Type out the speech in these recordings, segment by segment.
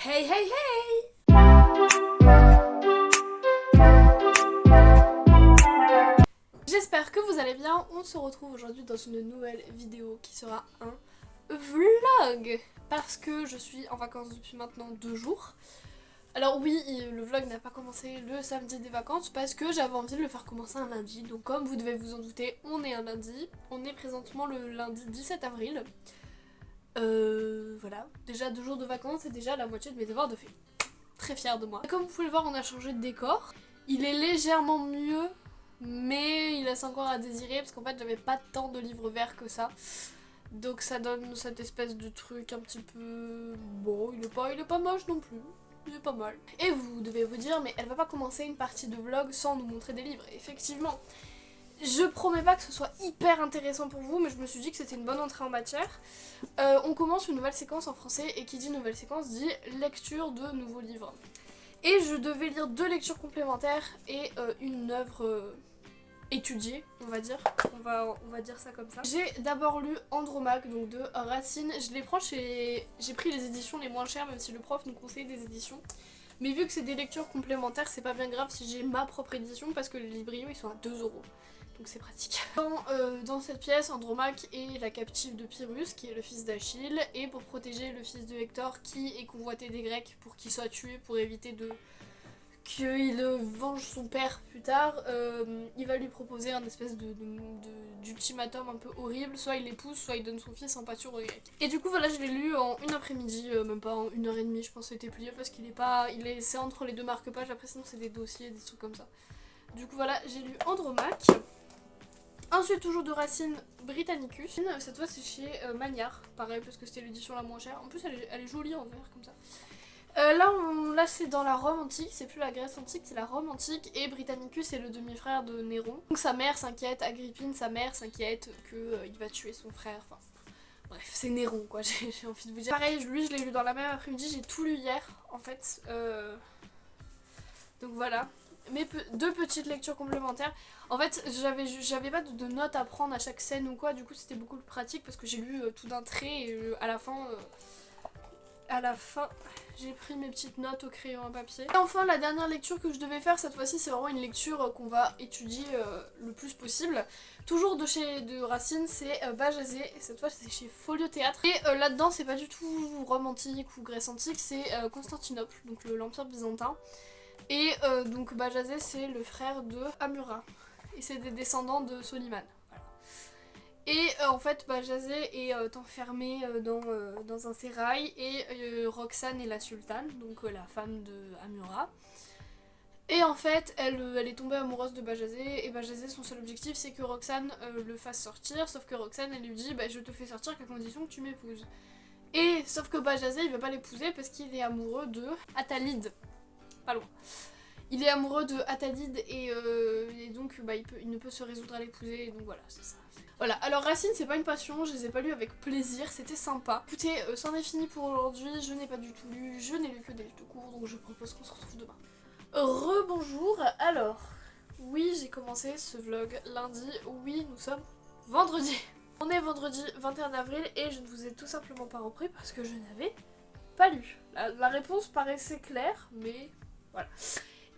Hey hey hey! J'espère que vous allez bien, on se retrouve aujourd'hui dans une nouvelle vidéo qui sera un vlog parce que je suis en vacances depuis maintenant 2 jours. Alors oui, le vlog n'a pas commencé le samedi des vacances parce que j'avais envie de le faire commencer un lundi. Donc comme vous devez vous en douter, on est un lundi, on est présentement le lundi 17 avril. Voilà, déjà 2 jours de vacances et déjà la moitié de mes devoirs de fait. Très fière de moi. Comme vous pouvez le voir, on a changé de décor. Il est légèrement mieux, mais il laisse encore à désirer parce qu'en fait j'avais pas tant de livres verts que ça. Donc ça donne cette espèce de truc un petit peu... Bon, il est pas moche non plus. Il est pas mal. Et vous devez vous dire, mais elle va pas commencer une partie de vlog sans nous montrer des livres. Effectivement, je promets pas que ce soit hyper intéressant pour vous, mais je me suis dit que c'était une bonne entrée en matière. On commence une nouvelle séquence en français, et qui dit nouvelle séquence dit lecture de nouveaux livres. Et je devais lire 2 lectures complémentaires et une œuvre étudiée, on va dire. On va dire ça comme ça. J'ai d'abord lu Andromaque, donc de Racine. Je les prends chez... J'ai pris les éditions les moins chères, même si le prof nous conseille des éditions. Mais vu que c'est des lectures complémentaires, c'est pas bien grave si j'ai ma propre édition, parce que les librios ils sont à 2 €. Donc c'est pratique. Dans cette pièce, Andromaque est la captive de Pyrrhus, qui est le fils d'Achille, et pour protéger le fils de Hector, qui est convoité des Grecs pour qu'il soit tué, pour éviter qu'il venge son père plus tard, il va lui proposer un espèce d'ultimatum un peu horrible, soit il l'épouse, soit il donne son fils en pâture aux Grecs. Et du coup voilà, je l'ai lu en une après-midi, même pas en 1h30, je pense que c'était plié parce qu'il est pas... c'est entre les 2 marque-pages, après sinon c'est des dossiers, des trucs comme ça. Du coup voilà, j'ai lu Andromaque. Ensuite, toujours de Racine, Britannicus. Cette fois, c'est chez Magnard. Pareil, parce que c'était l'édition la moins chère. En plus, elle est jolie en vert, comme ça. Là, c'est dans la Rome antique. C'est plus la Grèce antique, c'est la Rome antique. Et Britannicus est le demi-frère de Néron. Donc, sa mère s'inquiète, Agrippine, sa mère s'inquiète qu'il va tuer son frère. Enfin, bref, c'est Néron, quoi. J'ai envie de vous dire. Pareil, lui, je l'ai lu dans la même après-midi. J'ai tout lu hier, en fait. Donc, voilà. Mes 2 petites lectures complémentaires. En fait, j'avais pas de notes à prendre à chaque scène ou quoi, du coup c'était beaucoup plus pratique parce que j'ai lu tout d'un trait et à la fin, j'ai pris mes petites notes au crayon à papier. Et enfin, la dernière lecture que je devais faire cette fois-ci, c'est vraiment une lecture qu'on va étudier le plus possible. Toujours de Racine, c'est Bajazet, et cette fois c'est chez Folio Théâtre. Et là-dedans, c'est pas du tout Rome antique ou Grèce antique, c'est Constantinople, donc l'Empire byzantin. Et donc Bajazet, c'est le frère de Amura. Et c'est des descendants de Soliman. Voilà. Et en fait, Bajazet est enfermé dans un sérail et Roxane est la sultane, donc la femme de Amura. Et en fait, elle est tombée amoureuse de Bajazet, et Bajazet, son seul objectif, c'est que Roxane le fasse sortir, sauf que Roxane, elle lui dit je te fais sortir qu'à condition que tu m'épouses. Et sauf que Bajazet, il veut pas l'épouser parce qu'il est amoureux de Attalide. Pas loin. Il est amoureux de Attalide et donc il ne peut se résoudre à l'épouser, et donc voilà, c'est ça. Voilà, alors Racine, c'est pas une passion, je les ai pas lus avec plaisir, c'était sympa. Écoutez, c'en est fini pour aujourd'hui, je n'ai pas du tout lu, je n'ai lu que des livres de cours, donc je propose qu'on se retrouve demain. Rebonjour, alors, oui, j'ai commencé ce vlog lundi, oui, nous sommes vendredi. On est vendredi 21 avril et je ne vous ai tout simplement pas repris parce que je n'avais pas lu. La réponse paraissait claire, mais voilà.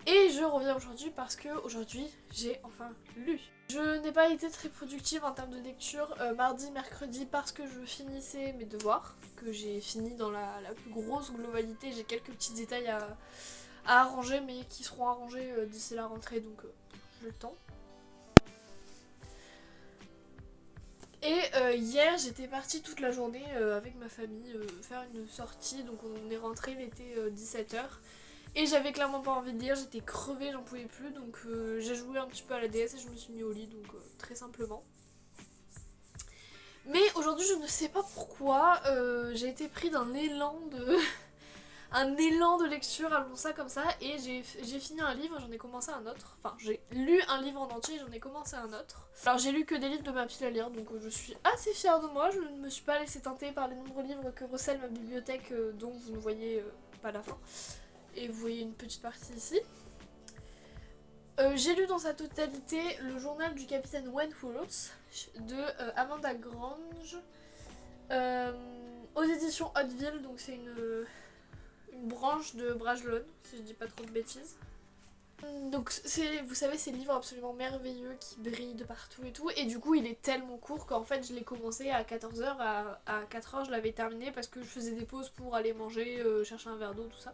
Et je reviens aujourd'hui parce que aujourd'hui j'ai enfin lu. Je n'ai pas été très productive en termes de lecture mardi, mercredi parce que je finissais mes devoirs, que j'ai fini dans la plus grosse globalité. J'ai quelques petits détails à arranger mais qui seront arrangés d'ici la rentrée, donc j'ai le temps. Et hier j'étais partie toute la journée avec ma famille faire une sortie, donc on est rentré, il était 17h. Et j'avais clairement pas envie de lire, j'étais crevée, j'en pouvais plus, donc j'ai joué un petit peu à la DS et je me suis mis au lit, donc très simplement. Mais aujourd'hui, je ne sais pas pourquoi, j'ai été pris d'un élan de... un élan de lecture, appelons ça comme ça, et j'ai fini un livre, j'en ai commencé un autre. Enfin, j'ai lu un livre en entier et j'en ai commencé un autre. Alors j'ai lu que des livres de ma pile à lire, donc je suis assez fière de moi, je ne me suis pas laissée tenter par les nombreux livres que recèle ma bibliothèque, dont vous ne voyez pas la fin. Et vous voyez une petite partie ici. J'ai lu dans sa totalité le journal du capitaine Wentworth de Amanda Grange aux éditions Hauteville, donc c'est une Blanche de Bragelonne, si je dis pas trop de bêtises. Donc vous savez, ces livres absolument merveilleux qui brillent de partout et tout. Et du coup il est tellement court qu'en fait je l'ai commencé à 14h, à 4h je l'avais terminé parce que je faisais des pauses pour aller manger, chercher un verre d'eau, tout ça.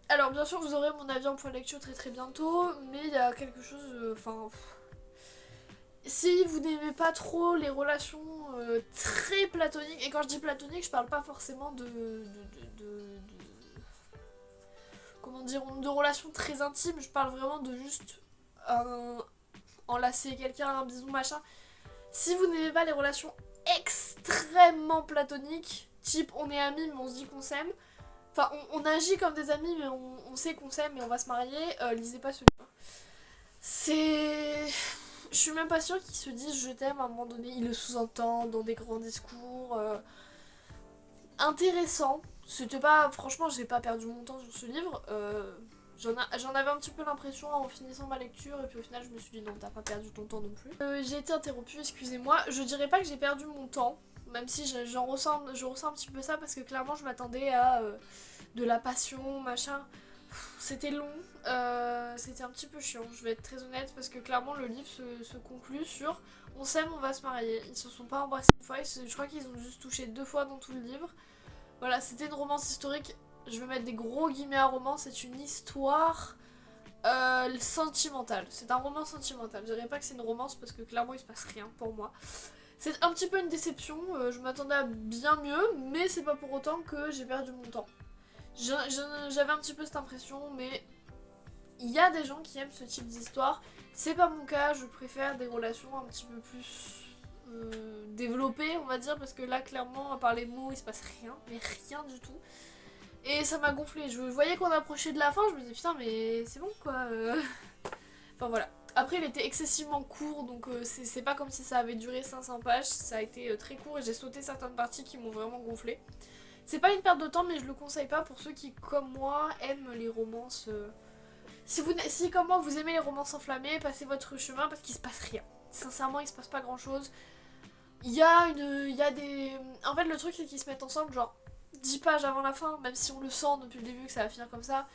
Alors bien sûr vous aurez mon avis en point de lecture très bientôt, mais il y a quelque chose... si vous n'aimez pas trop les relations très platoniques, et quand je dis platonique je parle pas forcément comment dire, de relations très intimes, je parle vraiment de juste enlacer quelqu'un, un bisou, machin. Si vous n'aimez pas les relations extrêmement platoniques, type on est amis mais on se dit qu'on s'aime, enfin on agit comme des amis mais on sait qu'on s'aime et on va se marier, lisez pas ce livre. C'est... Je suis même pas sûre qu'il se dise je t'aime à un moment donné, il le sous-entend dans des grands discours intéressants. C'était pas... Franchement j'ai pas perdu mon temps sur ce livre, j'en avais un petit peu l'impression en finissant ma lecture et puis au final je me suis dit non t'as pas perdu ton temps non plus. J'ai été interrompue, excusez-moi, je dirais pas que j'ai perdu mon temps, même si je ressens un petit peu ça parce que clairement je m'attendais à de la passion, machin. C'était long, c'était un petit peu chiant, je vais être très honnête, parce que clairement le livre se conclut sur on s'aime, on va se marier. Ils se sont pas embrassés une fois, je crois qu'ils ont juste touché 2 fois dans tout le livre. Voilà, c'était une romance historique, je vais mettre des gros guillemets à romance, c'est une histoire sentimentale. C'est un roman sentimental, je dirais pas que c'est une romance parce que clairement il se passe rien pour moi. C'est un petit peu une déception, je m'attendais à bien mieux, mais c'est pas pour autant que j'ai perdu mon temps. J'avais un petit peu cette impression, mais il y a des gens qui aiment ce type d'histoire. C'est pas mon cas, je préfère des relations un petit peu plus développées, on va dire, parce que là, clairement, à part les mots, il se passe rien, mais rien du tout. Et ça m'a gonflé. Je voyais qu'on approchait de la fin, je me disais putain, mais c'est bon quoi. Enfin voilà. Après, il était excessivement court, donc c'est pas comme si ça avait duré 500 pages. Ça a été très court et j'ai sauté certaines parties qui m'ont vraiment gonflé. C'est pas une perte de temps, mais je le conseille pas pour ceux qui, comme moi, aiment les romances. Si comme moi, vous aimez les romances enflammées, passez votre chemin parce qu'il se passe rien. Sincèrement, il se passe pas grand chose. Il y a des... En fait, le truc, c'est qu'ils se mettent ensemble, genre 10 pages avant la fin, même si on le sent depuis le début que ça va finir comme ça.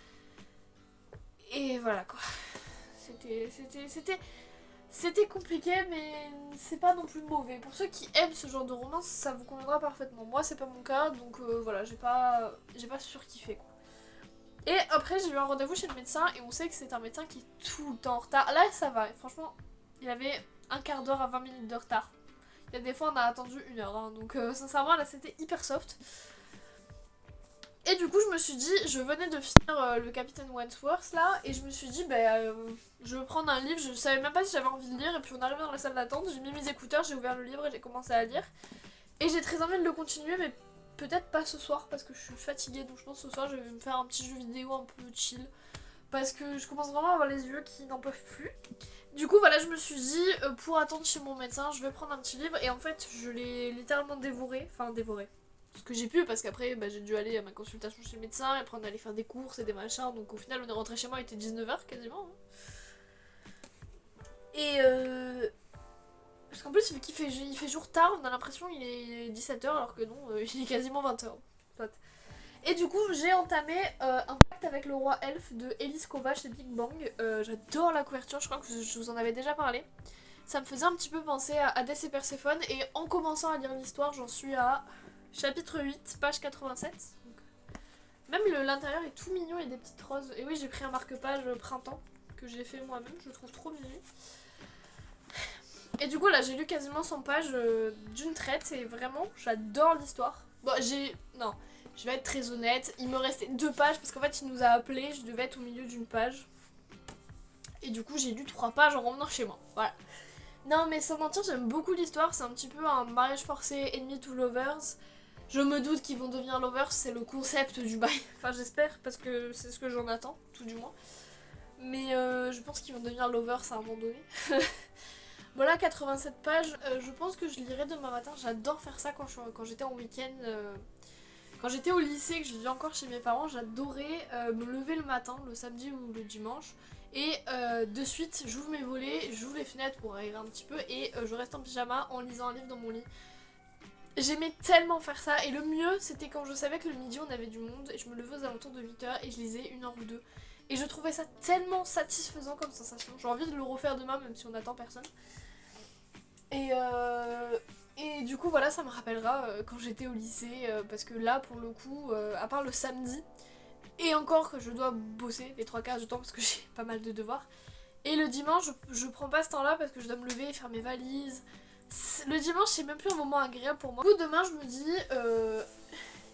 Et voilà quoi. C'était compliqué, mais c'est pas non plus mauvais. Pour ceux qui aiment ce genre de romance, ça vous conviendra parfaitement. Moi, c'est pas mon cas, donc voilà, j'ai pas surkiffé quoi. Et après, j'ai eu un rendez-vous chez le médecin, et on sait que c'est un médecin qui est tout le temps en retard. Là, ça va, franchement, il avait un quart d'heure à 20 minutes de retard. Il y a des fois, on a attendu 1 heure, hein, donc sincèrement, là, c'était hyper soft. Et du coup je me suis dit, je venais de finir le Capitaine Wentworth là, et je me suis dit je vais prendre un livre, je savais même pas si j'avais envie de lire, et puis on est arrivé dans la salle d'attente, j'ai mis mes écouteurs, j'ai ouvert le livre et j'ai commencé à lire. Et j'ai très envie de le continuer, mais peut-être pas ce soir parce que je suis fatiguée, donc je pense que ce soir je vais me faire un petit jeu vidéo un peu chill. Parce que je commence vraiment à avoir les yeux qui n'en peuvent plus. Du coup voilà, je me suis dit, pour attendre chez mon médecin, je vais prendre un petit livre, et en fait je l'ai littéralement dévoré, ce que j'ai pu, parce qu'après j'ai dû aller à ma consultation chez le médecin, et après on allait faire des courses et des machins, donc au final on est rentré chez moi, il était 19h quasiment. Et parce qu'en plus vu qu'il fait jour tard, on a l'impression qu'il est 17h alors que non, il est quasiment 20h. Et du coup j'ai entamé un pacte avec le roi elfe de Elise Kovacs et Big Bang. J'adore la couverture, je crois que je vous en avais déjà parlé. Ça me faisait un petit peu penser à Hadès et Perséphone, et en commençant à lire l'histoire, j'en suis à chapitre 8, page 87. Donc, même l'intérieur est tout mignon, il y a des petites roses. Et oui, j'ai pris un marque-page printemps que j'ai fait moi-même, je le trouve trop mignon. Et du coup là j'ai lu quasiment 100 pages d'une traite, et vraiment j'adore l'histoire. Bon non, je vais être très honnête, il me restait 2 pages parce qu'en fait il nous a appelés, je devais être au milieu d'une page. Et du coup j'ai lu 3 pages en revenant chez moi, voilà. Non mais sans mentir, j'aime beaucoup l'histoire, c'est un petit peu un mariage forcé enemy to lovers. Je me doute qu'ils vont devenir lovers, c'est le concept du bail, enfin j'espère, parce que c'est ce que j'en attends, tout du moins. Mais je pense qu'ils vont devenir lovers à un moment donné. Voilà, 87 pages, je pense que je lirai demain matin, j'adore faire ça quand j'étais en week-end. Quand j'étais au lycée, que je vivais encore chez mes parents, j'adorais me lever le matin, le samedi ou le dimanche. Et de suite, j'ouvre mes volets, j'ouvre les fenêtres pour aérer un petit peu, et je reste en pyjama en lisant un livre dans mon lit. J'aimais tellement faire ça, et le mieux c'était quand je savais que le midi on avait du monde et je me levais aux alentours de 8h et je lisais 1 heure ou deux. Et je trouvais ça tellement satisfaisant comme sensation. J'ai envie de le refaire demain même si on n'attend personne. Et du coup voilà, ça me rappellera quand j'étais au lycée, parce que là pour le coup, à part le samedi, et encore que je dois bosser les 3 quarts du temps parce que j'ai pas mal de devoirs, et le dimanche je prends pas ce temps là parce que je dois me lever et faire mes valises. Le dimanche c'est même plus un moment agréable pour moi. Du coup demain je me dis,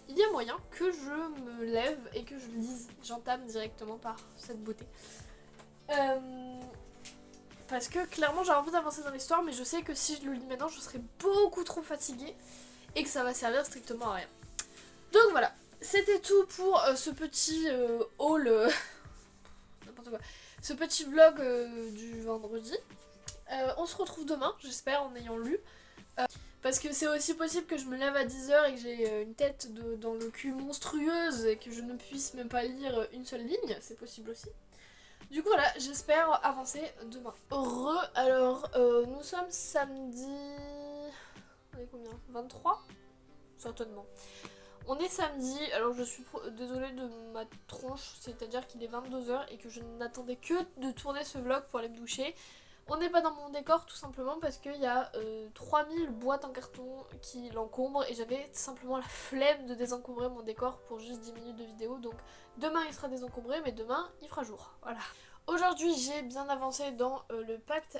il y a moyen que je me lève et que je lise. J'entame directement par cette beauté. Parce que clairement j'ai envie d'avancer dans l'histoire, mais je sais que si je le lis maintenant je serai beaucoup trop fatiguée et que ça va servir strictement à rien. Donc voilà, c'était tout pour ce petit haul, n'importe quoi, ce petit vlog du vendredi. On se retrouve demain, j'espère, en ayant lu. Parce que c'est aussi possible que je me lève à 10h et que j'ai une tête dans le cul monstrueuse et que je ne puisse même pas lire une seule ligne, c'est possible aussi. Du coup voilà, j'espère avancer demain. Alors nous sommes samedi... On est combien ? 23 ? Certainement. On est samedi, alors je suis désolée de ma tronche, c'est-à-dire qu'il est 22h et que je n'attendais que de tourner ce vlog pour aller me doucher. On n'est pas dans mon décor tout simplement parce qu'il y a 3000 boîtes en carton qui l'encombrent et j'avais simplement la flemme de désencombrer mon décor pour juste 10 minutes de vidéo. Donc demain il sera désencombré, mais demain il fera jour. Voilà. Aujourd'hui j'ai bien avancé dans un pacte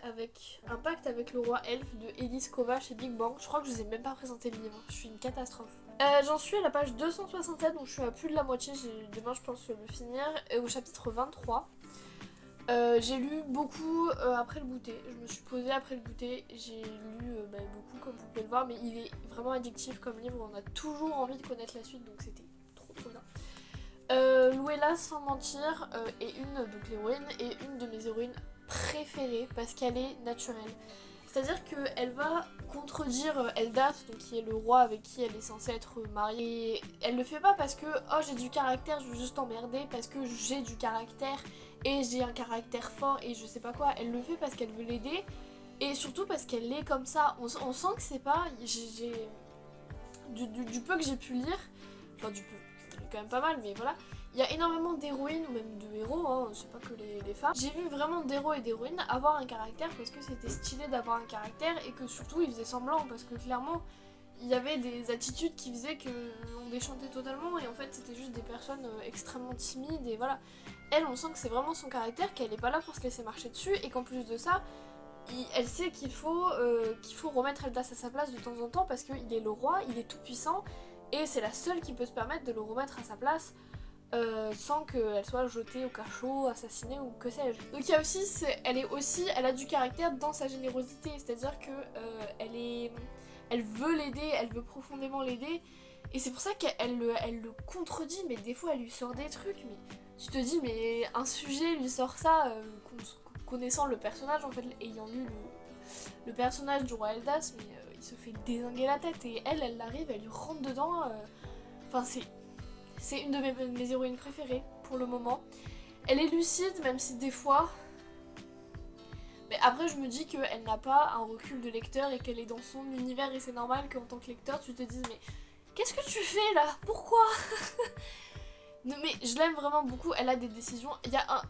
avec le roi elfe de Elise Kova chez Big Bang. Je crois que je vous ai même pas présenté le livre, je suis une catastrophe. J'en suis à la page 267, donc je suis à plus de la moitié, demain je pense le finir, et au chapitre 23. J'ai lu beaucoup après le goûter, je me suis posée après le goûter, j'ai lu beaucoup comme vous pouvez le voir, mais il est vraiment addictif comme livre, on a toujours envie de connaître la suite, donc c'était trop bien. Luella, sans mentir, est donc l'héroïne, est une de mes héroïnes préférées parce qu'elle est naturelle. C'est-à-dire qu'elle va contredire Eldas, donc qui est le roi avec qui elle est censée être mariée. Et elle le fait pas parce que oh j'ai du caractère, je veux juste emmerder, parce que j'ai du caractère et j'ai un caractère fort et je sais pas quoi. Elle le fait parce qu'elle veut l'aider et surtout parce qu'elle est comme ça. On sent que c'est pas... Du peu que j'ai pu lire, enfin du peu, c'est quand même pas mal, mais voilà. Il y a énormément d'héroïnes ou même de héros, hein, c'est pas que les femmes. J'ai vu vraiment d'héros et d'héroïnes avoir un caractère parce que c'était stylé d'avoir un caractère et que surtout ils faisaient semblant parce que clairement il y avait des attitudes qui faisaient qu'on déchantait totalement et en fait c'était juste des personnes extrêmement timides et voilà. Elle, on sent que c'est vraiment son caractère, qu'elle est pas là pour se laisser marcher dessus et qu'en plus de ça, elle sait qu'il faut remettre Eldas à sa place de temps en temps parce qu'il est le roi, il est tout puissant et c'est la seule qui peut se permettre de le remettre à sa place. Sans qu'elle soit jetée au cachot, assassinée ou que sais-je. Donc il y a aussi, elle a du caractère dans sa générosité, c'est-à-dire que elle veut l'aider, elle veut profondément l'aider, et c'est pour ça qu'elle le contredit, mais des fois elle lui sort des trucs, mais tu te dis mais un sujet lui sort ça, connaissant le personnage en fait, ayant lu le personnage du roi Eldas, mais il se fait dézinguer la tête, et elle arrive, elle lui rentre dedans, enfin c'est une de mes héroïnes préférées pour le moment. Elle est lucide, même si des fois... Mais après, je me dis qu'elle n'a pas un recul de lecteur et qu'elle est dans son univers et c'est normal qu'en tant que lecteur, tu te dises mais qu'est-ce que tu fais là ? Pourquoi ? Non, mais je l'aime vraiment beaucoup, elle a des décisions... Il y a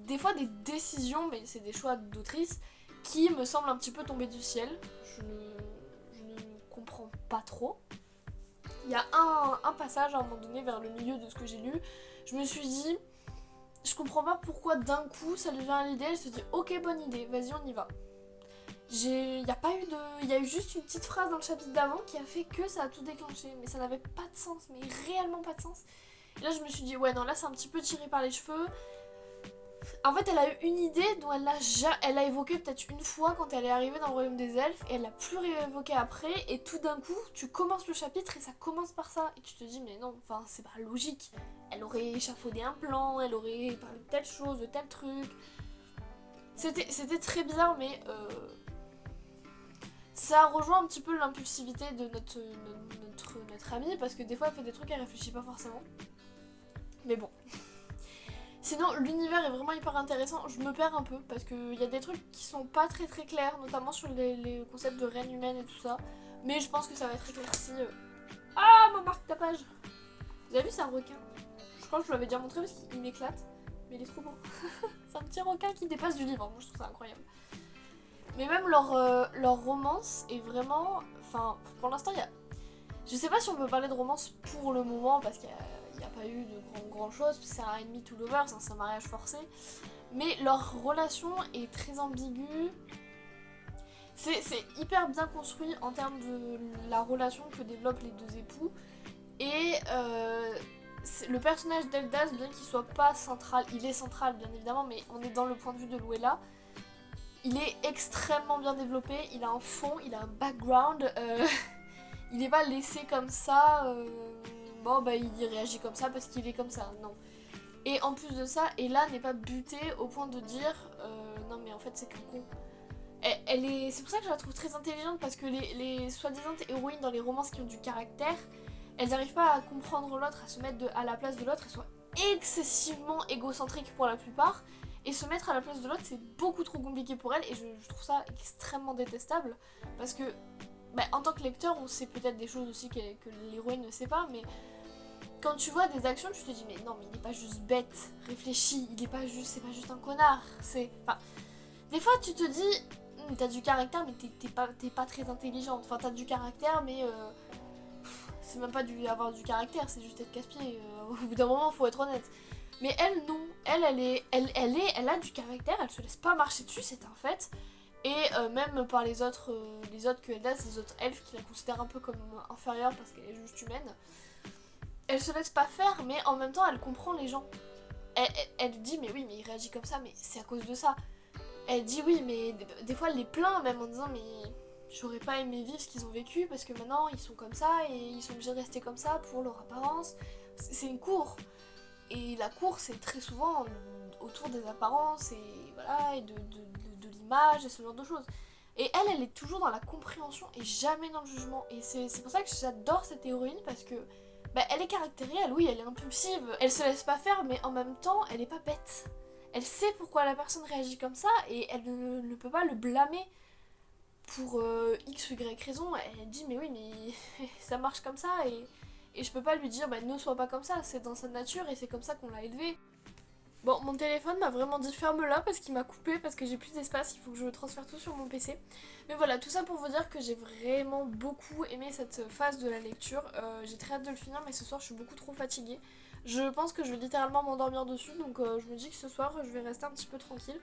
des fois des décisions, mais c'est des choix d'autrice, qui me semblent un petit peu tomber du ciel. Je ne comprends pas trop. Il y a un passage à un moment donné vers le milieu de ce que j'ai lu, je me suis dit, je comprends pas pourquoi d'un coup ça lui vient à l'idée, elle se dit ok bonne idée, vas-y on y va. Il y a eu juste une petite phrase dans le chapitre d'avant qui a fait que ça a tout déclenché, mais ça n'avait pas de sens, mais réellement pas de sens. Et là je me suis dit ouais non là c'est un petit peu tiré par les cheveux. En fait, elle a eu une idée dont elle a évoqué peut-être une fois quand elle est arrivée dans le royaume des elfes et elle l'a plus réévoqué après et tout d'un coup, tu commences le chapitre et ça commence par ça et tu te dis mais non, enfin c'est pas logique. Elle aurait échafaudé un plan, elle aurait parlé de telle chose, de tel truc. C'était très bizarre mais ça rejoint un petit peu l'impulsivité de notre amie parce que des fois elle fait des trucs, elle réfléchit pas forcément. Mais bon... Sinon, l'univers est vraiment hyper intéressant. Je me perds un peu parce qu'il y a des trucs qui sont pas très clairs, notamment sur les concepts de reine humaine et tout ça. Mais je pense que ça va être éclairci. Ah, ma marque tapage. Vous avez vu, c'est un requin. Je crois que je vous l'avais déjà montré parce qu'il m'éclate. Mais il est trop beau. C'est un petit requin qui dépasse du livre. Moi, je trouve ça incroyable. Mais même leur romance est vraiment... Enfin, pour l'instant, il y a... Je sais pas si on peut parler de romance pour le moment parce qu'il n'y a pas eu de grand chose. C'est un ennemi to lover, c'est un mariage forcé. Mais leur relation est très ambiguë. C'est hyper bien construit en termes de la relation que développent les deux époux. Et le personnage d'Eldas, bien qu'il soit pas central, il est central bien évidemment, mais on est dans le point de vue de Luella. Il est extrêmement bien développé, il a un fond, il a un background, il n'est pas laissé comme ça, bon bah il réagit comme ça parce qu'il est comme ça, non. Et en plus de ça, Ella n'est pas butée au point de dire non mais en fait c'est qu'un con. C'est pour ça que je la trouve très intelligente parce que les soi-disant héroïnes dans les romances qui ont du caractère, elles n'arrivent pas à comprendre l'autre, à se mettre à la place de l'autre, elles sont excessivement égocentriques pour la plupart. Et se mettre à la place de l'autre, c'est beaucoup trop compliqué pour elles et je trouve ça extrêmement détestable. Parce que, en tant que lecteur, on sait peut-être des choses aussi que l'héroïne ne sait pas, mais quand tu vois des actions, tu te dis, mais non, mais il n'est pas juste bête, réfléchi, c'est pas juste un connard. Enfin, des fois, tu te dis, t'as du caractère, mais t'es pas très intelligente. Enfin, t'as du caractère, mais c'est même pas avoir du caractère, c'est juste être casse-pied. Au bout d'un moment, faut être honnête. Mais elle, non. Elle a du caractère, elle se laisse pas marcher dessus, c'est un fait. Et même par les autres que Eldas, les autres elfes qui la considèrent un peu comme inférieure parce qu'elle est juste humaine, elle se laisse pas faire, mais en même temps, elle comprend les gens. Elle dit, mais oui, mais il réagit comme ça, mais c'est à cause de ça. Elle dit oui, mais des fois, elle les plaint même en disant, mais j'aurais pas aimé vivre ce qu'ils ont vécu parce que maintenant, ils sont comme ça et ils sont obligés de rester comme ça pour leur apparence. C'est une cour. Et la cour, c'est très souvent autour des apparences et voilà, et de l'image et ce genre de choses. Et elle est toujours dans la compréhension et jamais dans le jugement. Et c'est pour ça que j'adore cette héroïne parce que elle est caractérielle, oui, elle est impulsive, elle se laisse pas faire, mais en même temps, elle est pas bête. Elle sait pourquoi la personne réagit comme ça et elle ne peut pas le blâmer pour X ou Y raison. Elle dit, mais oui, mais ça marche comme ça et je peux pas lui dire ne sois pas comme ça, c'est dans sa nature et c'est comme ça qu'on l'a élevé. Bon, mon téléphone m'a vraiment dit ferme-la parce qu'il m'a coupé, parce que j'ai plus d'espace, il faut que je transfère tout sur mon PC. Mais voilà, tout ça pour vous dire que j'ai vraiment beaucoup aimé cette phase de la lecture. J'ai très hâte de le finir, mais ce soir je suis beaucoup trop fatiguée. Je pense que je vais littéralement m'endormir dessus, donc je me dis que ce soir je vais rester un petit peu tranquille.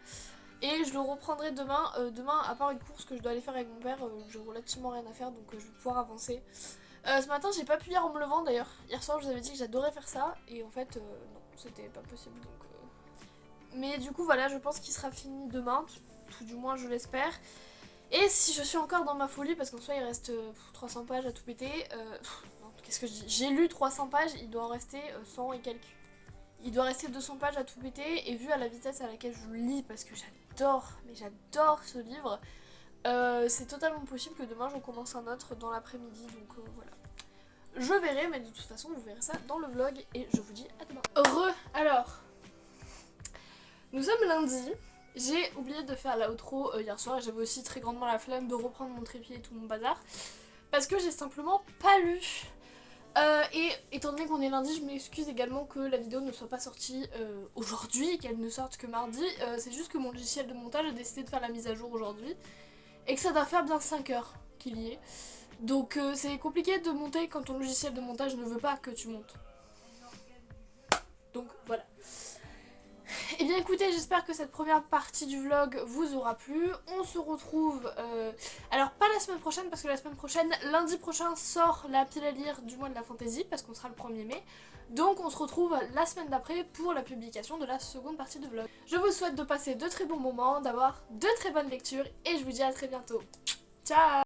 Et je le reprendrai demain. Demain, à part une course que je dois aller faire avec mon père, j'ai relativement rien à faire, donc je vais pouvoir avancer. Ce matin j'ai pas pu lire en me levant d'ailleurs. Hier soir je vous avais dit que j'adorais faire ça et en fait non, c'était pas possible donc mais du coup voilà, je pense qu'il sera fini demain, tout du moins je l'espère. Et si je suis encore dans ma folie, parce qu'en soi il reste 300 pages à tout péter, non, qu'est-ce que je dis, j'ai lu 300 pages, il doit en rester 100 et quelques. Il doit rester 200 pages à tout péter et vu à la vitesse à laquelle je lis, parce que j'adore ce livre, c'est totalement possible que demain je commence un autre dans l'après-midi, donc voilà. Je verrai, mais de toute façon vous verrez ça dans le vlog et je vous dis à demain. Alors, nous sommes lundi, j'ai oublié de faire l'outro hier soir et j'avais aussi très grandement la flemme de reprendre mon trépied et tout mon bazar parce que j'ai simplement pas lu. Et étant donné qu'on est lundi, je m'excuse également que la vidéo ne soit pas sortie aujourd'hui, qu'elle ne sorte que mardi. C'est juste que mon logiciel de montage a décidé de faire la mise à jour aujourd'hui et que ça doit faire bien 5 heures qu'il y est. Donc c'est compliqué de monter quand ton logiciel de montage ne veut pas que tu montes. Donc voilà. Et bien écoutez, j'espère que cette première partie du vlog vous aura plu. On se retrouve, alors pas la semaine prochaine parce que la semaine prochaine, lundi prochain sort la pile à lire du mois de la fantaisie parce qu'on sera le 1er mai. Donc on se retrouve la semaine d'après pour la publication de la seconde partie du vlog. Je vous souhaite de passer de très bons moments, d'avoir de très bonnes lectures et je vous dis à très bientôt. Ciao!